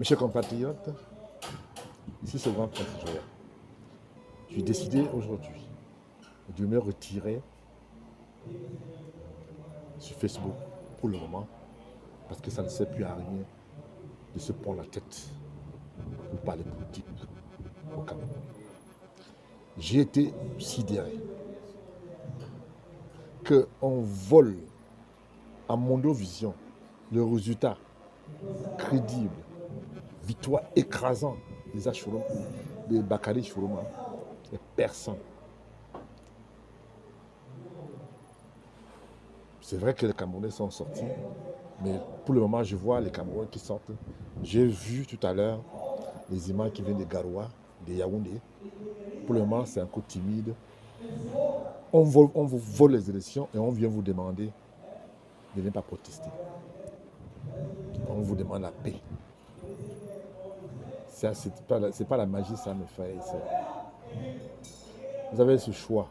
Mes chers compatriotes, ici c'est le grand prince Joya. J'ai décidé aujourd'hui de me retirer sur Facebook pour le moment parce que ça ne sert plus à rien de se prendre la tête pour parler politique au Cameroun. J'ai été sidéré qu'on vole à Mondovision le résultat crédible, victoire écrasante de Bakary Chourouma et personne. C'est vrai que les Camerounais sont sortis, mais pour le moment, je vois les Camerounais qui sortent. J'ai vu tout à l'heure les images qui viennent de Garoua, de Yaoundé. Pour le moment, c'est un coup timide. On vous vole les élections et on vient vous demander de ne pas protester. On vous demande la paix. C'est pas la magie, ça, mes frères et sœurs. Vous avez ce choix.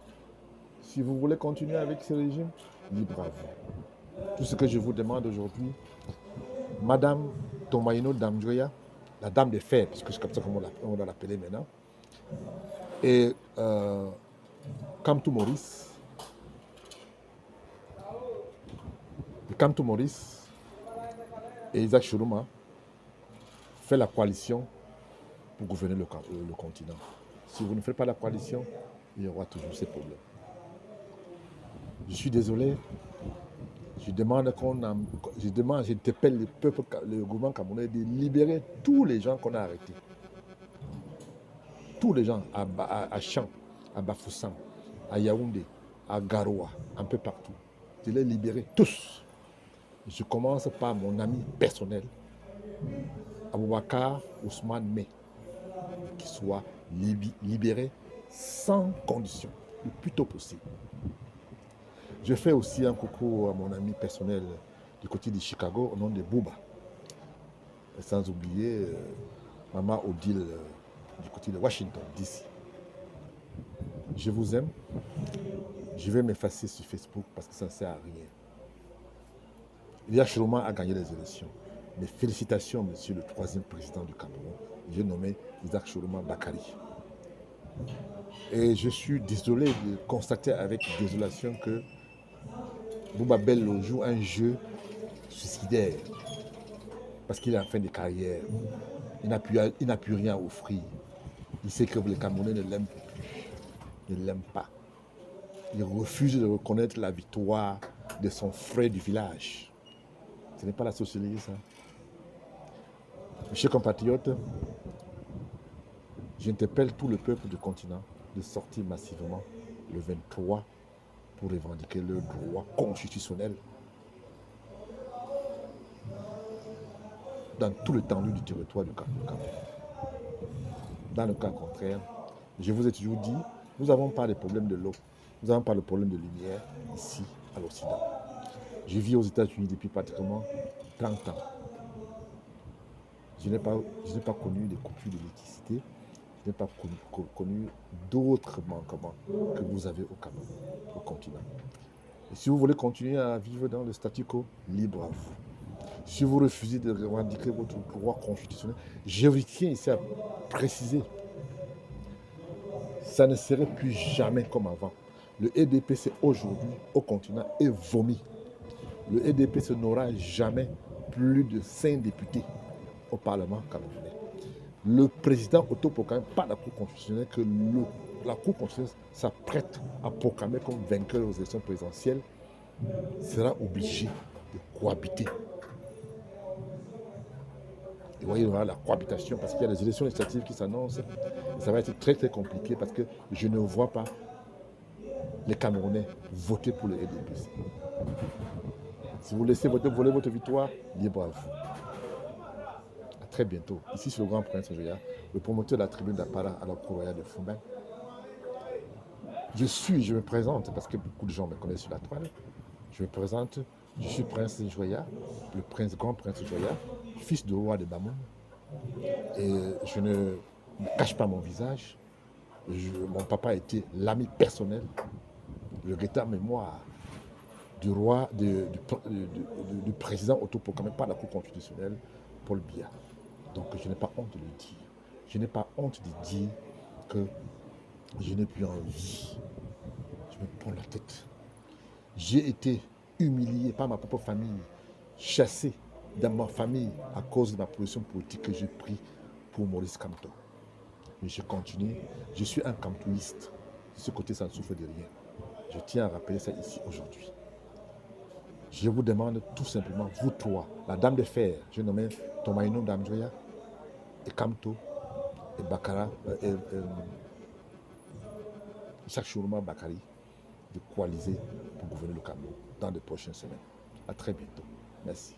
Si vous voulez continuer avec ce régime, libre à vous. Tout ce que je vous demande aujourd'hui, Madame Tomaino Damjoya, la dame des fers, parce que c'est comme ça qu'on va l'appeler maintenant, et Kamtou Maurice, et Isaac Chourouma fait la coalition pour gouverner le continent. Si vous ne faites pas la coalition, il y aura toujours ces problèmes. Je suis désolé. J'interpelle le gouvernement camerounais de libérer tous les gens qu'on a arrêtés. Tous les gens à Champ, à Bafoussam, à Yaoundé, à Garoua, un peu partout. De les libérer tous. Je commence par mon ami personnel, Aboubakar Ousmane May, qui soit libéré sans condition, le plus tôt possible. Je fais aussi un coucou à mon ami personnel du côté de Chicago, au nom de Bouba. Et sans oublier Maman Odile du côté de Washington, DC. Je vous aime. Je vais m'effacer sur Facebook parce que ça ne sert à rien. Ilia Chourouma a gagné les élections. Mais félicitations, monsieur le troisième président du Cameroun. J'ai nommé Isaac Chourouma Bakary. Et je suis désolé de constater avec désolation que Bouba Bello joue un jeu suicidaire parce qu'il est en fin de carrière. Il n'a plus rien à offrir. Il sait que les Camerounais ne l'aiment plus, ne l'aiment pas. Il refuse de reconnaître la victoire de son frère du village. Ce n'est pas la sociologie, ça. Mes chers compatriotes, j'interpelle tout le peuple du continent de sortir massivement le 23 pour revendiquer leur droit constitutionnel dans tout l'étendue du territoire du Cameroun. Dans le cas contraire, je vous ai toujours dit, nous n'avons pas de problème de l'eau, nous n'avons pas de problème de lumière ici à l'Occident. Je vis aux États-Unis depuis pratiquement 30 ans. Je n'ai pas connu des coupures d'électricité, je n'ai pas connu d'autres manquements que vous avez au Cameroun, au continent. Et si vous voulez continuer à vivre dans le statu quo, libre à vous. Si vous refusez de revendiquer votre droit constitutionnel, je vous tiens ici à préciser, ça ne serait plus jamais comme avant. Le EDPC aujourd'hui au continent est vomi. Le EDPC n'aura jamais plus de 5 députés au Parlement camerounais. Le président autoproclamé par la Cour constitutionnelle que la Cour constitutionnelle s'apprête à proclamer comme vainqueur aux élections présidentielles sera obligé de cohabiter. Et vous voyez, il y aura la cohabitation parce qu'il y a des élections législatives qui s'annoncent. Ça va être très très compliqué parce que je ne vois pas les Camerounais voter pour le EDPC. Si vous laissez voler votre victoire, libre à vous. À très bientôt. Ici, c'est le grand prince Joya, le promoteur de la tribune d'Apara à la cour royale de Foumbin. Je me présente parce que beaucoup de gens me connaissent sur la toile. Je me présente, je suis prince Joya, grand prince Joya, fils du roi de Bamoun. Et je ne cache pas mon visage. Mon papa a été l'ami personnel, le rétard mémoire du roi, du président autoproclamé par la Cour constitutionnelle, Paul Biya. Donc je n'ai pas honte de le dire. Je n'ai pas honte de dire que je n'ai plus envie. Je me prends la tête. J'ai été humilié par ma propre famille, chassé dans ma famille à cause de ma position politique que j'ai prise pour Maurice Kamto. Mais je continue. Je suis un kamtoïste. De ce côté, ça ne souffre de rien. Je tiens à rappeler ça ici aujourd'hui. Je vous demande tout simplement, vous trois, la dame de fer, je nomme Tomaino Damjoya, et Kamto, et Bakara, Isaac Chourouma Bakari, de coaliser pour gouverner le Cameroun dans les prochaines semaines. À très bientôt. Merci.